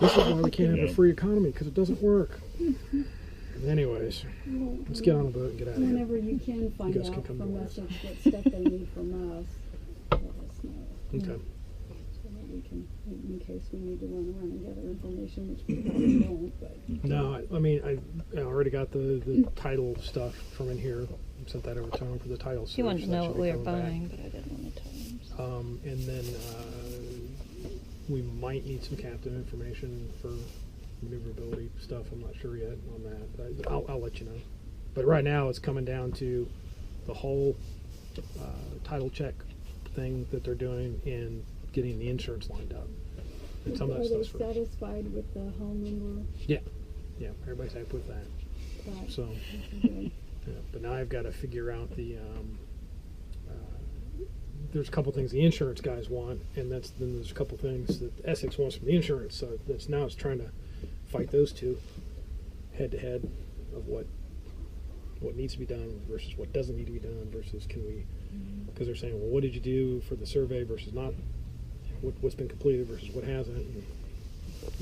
This is why we can't have a free economy, because it doesn't work. Anyways, let's get on the boat and get out of here. Whenever you can find out from us what stuff they need from us, let us know. Okay. So that we can, in case we need to run around and gather information, which we probably won't. But No, I mean, I already got the title stuff from in here. Sent that over to him for the title search. He wanted to know what we were coming buying, but I didn't want to tell him. So. And then we might need some captain information for maneuverability stuff. I'm not sure yet on that. But I'll let you know. But right now it's coming down to the whole title check thing that they're doing and getting the insurance lined up. And some of that are they stuff's first. satisfied with the home number? Yeah, everybody's happy with that. Right. So, Okay. yeah, but now I've got to figure out the. There's a couple things the insurance guys want, and then there's a couple things that Essex wants from the insurance. So now it's trying to fight those two head to head of what needs to be done versus what doesn't need to be done versus can we, because they're saying, well, what did you do for the survey versus not, what's been completed versus what hasn't. And,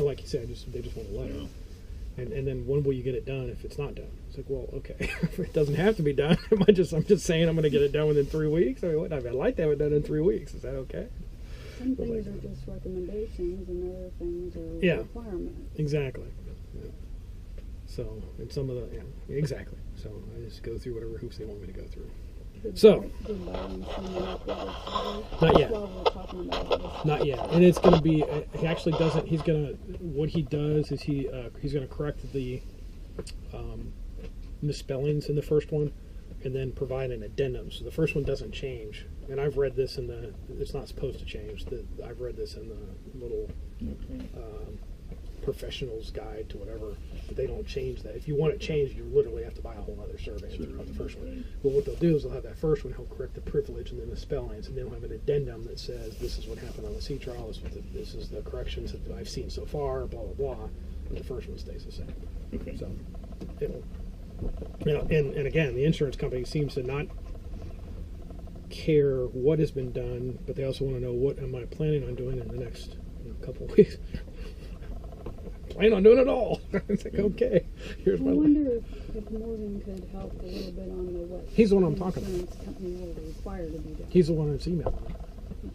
like you said, they just want a letter. And then when will you get it done if it's not done? It's like, well, okay, if it doesn't have to be done, I'm just saying I'm going to get it done within 3 weeks. I mean, I'd like to have it done in 3 weeks. Is that okay? Some things are just recommendations, and other things are requirements. Exactly. Yeah. So, and some of the exactly. So I just go through whatever hoops they want me to go through. So, not yet. Not yet. And it's going to be. He actually doesn't. He's going to. What he does is he's going to correct the misspellings in the first one, and then provide an addendum. So the first one doesn't change. And I've read this in the. It's not supposed to change. I've read this in the little professional's guide to whatever. But they don't change that. If you want it changed, you literally have to buy a whole other survey of the first one. But what they'll do is they'll have that first one help correct the privilege and then the spellings, and then they'll have an addendum that says this is what happened on the sea trial. This is the corrections that I've seen so far. Blah blah blah. And the first one stays the same. Okay. So it'll. And again, the insurance company seems to not care what has been done, but they also want to know what am I planning on doing in the next couple of weeks. Plan on doing it all. It's like, okay, here's my. I wonder if Morgan could help a little bit on the what. He's the one I'm talking about. Insurance company will require to be done. He's the one that's emailing me.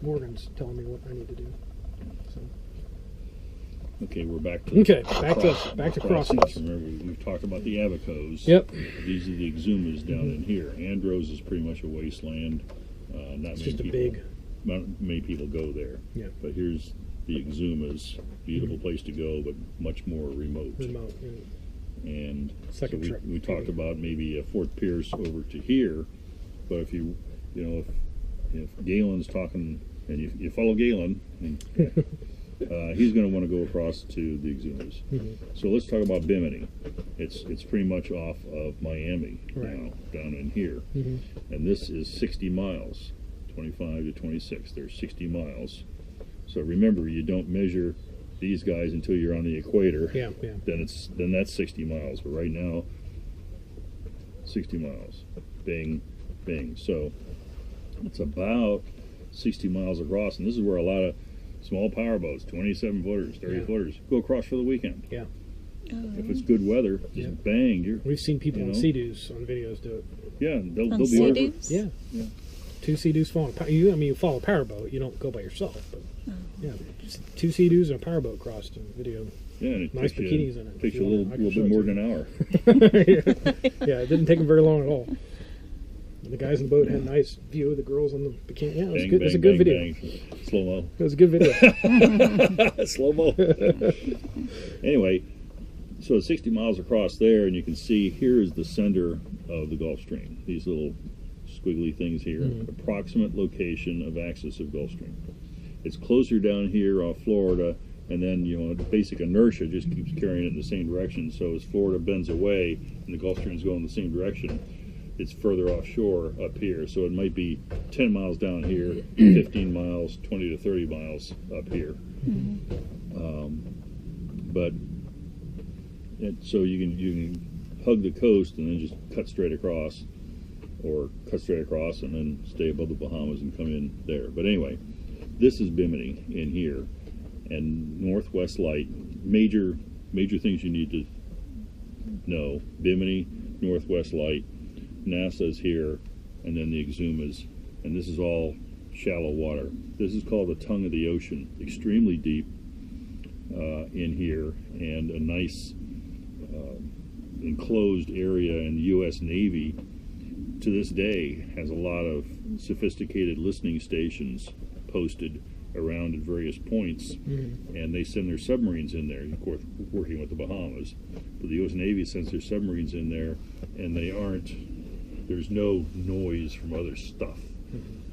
Morgan's telling me what I need to do. So. Okay, we're back to back to crossings. Remember, we've talked about the Abacos. Yep. These are the Exumas down in here. Andros is pretty much a wasteland. Not many people go there. Yeah. But here's the Exumas. Beautiful place to go, but much more remote. And second so trip. We talked about maybe Fort Pierce over to here, but if if Galen's talking and you follow Galen, and, he's going to want to go across to the Exumas. So let's talk about Bimini. It's pretty much off of Miami now, down in here, and this is 60 miles, 25 to 26. There's 60 miles. So remember, you don't measure these guys until you're on the equator. Yeah. Then that's 60 miles. But right now, 60 miles. Bing, bing. So it's about 60 miles across, and this is where a lot of small powerboats, 27 footers, 30 footers, go across for the weekend. Yeah. If it's good weather, just bang. We've seen people on Sea-Doos on videos do it. Yeah, they'll be Sea-Doos? over. Yeah. 2 Sea-Doos following. You follow a powerboat. You don't go by yourself, but yeah, 2 Sea-Doos and a powerboat crossed in video. Yeah, and it nice takes bikinis in it. Takes you a little bit more than an hour. Yeah, it didn't take them very long at all. And the guys in the boat had a nice view of the girls on the bikini. Yeah, it was good. It was a good video. Slow mo. It was a good video. Slow mo. Anyway, so it's 60 miles across there, and you can see here is the center of the Gulf Stream. These little squiggly things here, approximate location of axis of Gulf Stream. It's closer down here off Florida, and then the basic inertia just keeps carrying it in the same direction. So as Florida bends away and the Gulf Stream is going in the same direction, it's further offshore up here. So it might be 10 miles down here, 15 miles, 20 to 30 miles up here. So you can hug the coast and then just cut straight across, or cut straight across and then stay above the Bahamas and come in there. But anyway, this is Bimini in here, and Northwest Light major things you need to know: Bimini, Northwest Light, NASA's here, and then the Exumas, and this is all shallow water. This is called the tongue of the ocean, extremely deep in here, and a nice enclosed area. And the U.S. Navy to this day has a lot of sophisticated listening stations posted around at various points, and they send their submarines in there, of course working with the Bahamas, but the U.S. Navy sends their submarines in there, and there's no noise from other stuff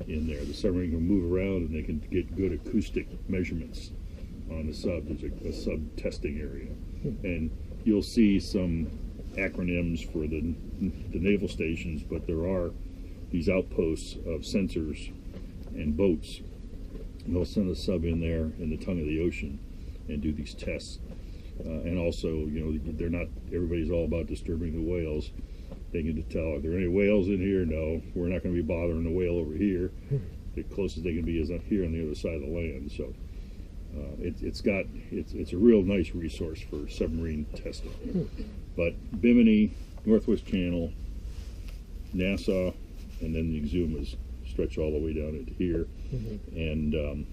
in there. The submarine can move around and they can get good acoustic measurements on the sub. There's a sub testing area, and you'll see some acronyms for the naval stations, but there are these outposts of sensors and boats. And they'll send a sub in there in the tongue of the ocean and do these tests. And also, they're not, everybody's all about disturbing the whales. They can tell, are there any whales in here? No, we're not going to be bothering the whale over here. The closest they can be is up here on the other side of the land. So it's a real nice resource for submarine testing. But Bimini, Northwest Channel, Nassau, and then the Exumas stretch all the way down into here. And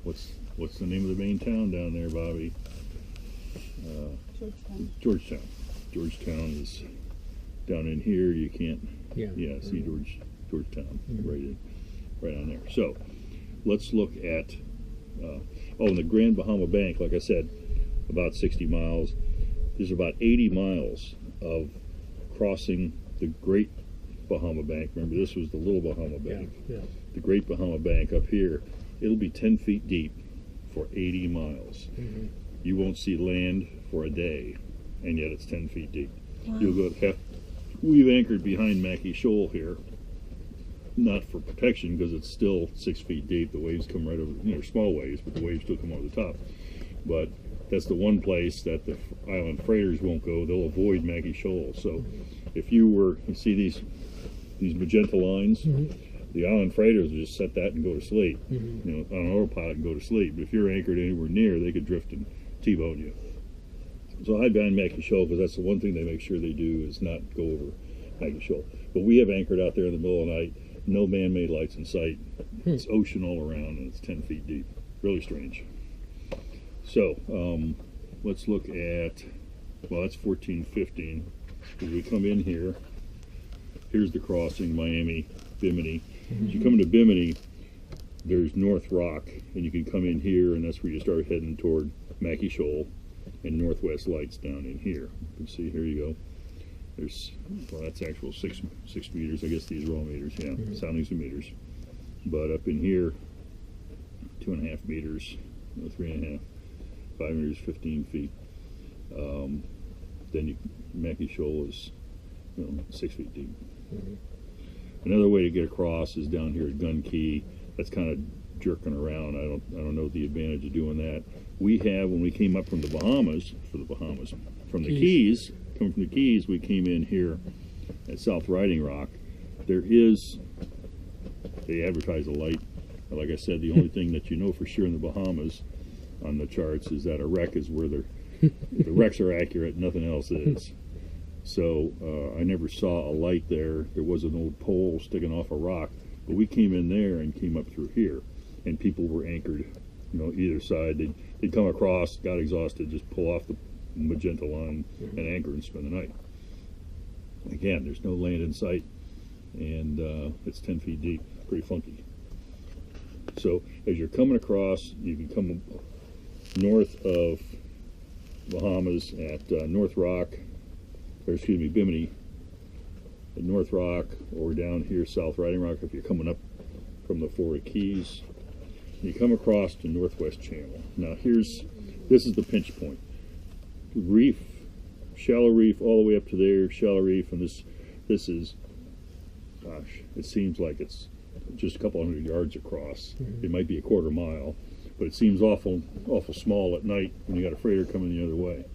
what's the name of the main town down there, Bobby? Georgetown. Georgetown is down in here. You can't. Yeah. See Georgetown right on there. So let's look at in the Grand Bahama Bank. Like I said, about 60 miles. There's about 80 miles of crossing the Great Bahama Bank. Remember, this was the Little Bahama Bank. Yeah. The Great Bahama Bank up here. It'll be 10 feet deep for 80 miles. You won't see land for a day, and yet it's 10 feet deep. Wow. You'll go. We've anchored behind Mackey Shoal here, not for protection because it's still 6 feet deep. The waves come right over. They're small waves, but the waves still come over the top. But that's the one place that the island freighters won't go. They'll avoid Mackey Shoal. So if you see these magenta lines, the island freighters will just set that and go to sleep. On an autopilot and go to sleep. But if you're anchored anywhere near, they could drift and T-bone you. So hide behind Mackey Shoal, because that's the one thing they make sure they do is not go over Mackey Shoal. But we have anchored out there in the middle of the night, no man-made lights in sight. It's ocean all around, and it's 10 feet deep. Really strange. So let's look at, that's 1415. As we come in here, here's the crossing, Miami, Bimini. As you come into Bimini, there's North Rock, and you can come in here, and that's where you start heading toward Mackey Shoal, and Northwest Lights down in here. You can see, here you go. There's, that's actual six meters. I guess these are all meters, soundings and meters. But up in here, 2.5 meters, 3.5, 5 meters, 15 feet. Then Mackey Shoal is 6 feet deep. Another way to get across is down here at Gun Key. That's kind of jerking around. I don't know the advantage of doing that. We have, when we came up from the Bahamas, from the Keys, coming from the Keys, we came in here at South Riding Rock. They advertise a light. Like I said, the only thing that you know for sure in the Bahamas on the charts is that a wreck is where the wrecks are accurate, nothing else is. So I never saw a light there. There was an old pole sticking off a rock, but we came in there and came up through here, and people were anchored, either side. They'd come across, got exhausted, just pull off the magenta line and anchor and spend the night. Again, there's no land in sight, and it's 10 feet deep. Pretty funky. So as you're coming across, you can come north of Bahamas at North Rock, Bimini at North Rock, or down here South Riding Rock if you're coming up from the Florida Keys. You come across to Northwest Channel. Now this is the pinch point. Reef, shallow reef all the way up to there, shallow reef, and this is, it seems like it's just a couple hundred yards across. It might be a quarter mile, but it seems awful small at night when you got a freighter coming the other way.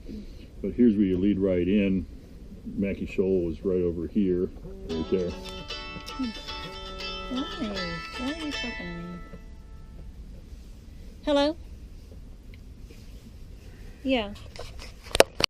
But here's where you lead right in. Mackey Shoal is right over here, right there. Why? Why are you talking to me? Hello? Yeah.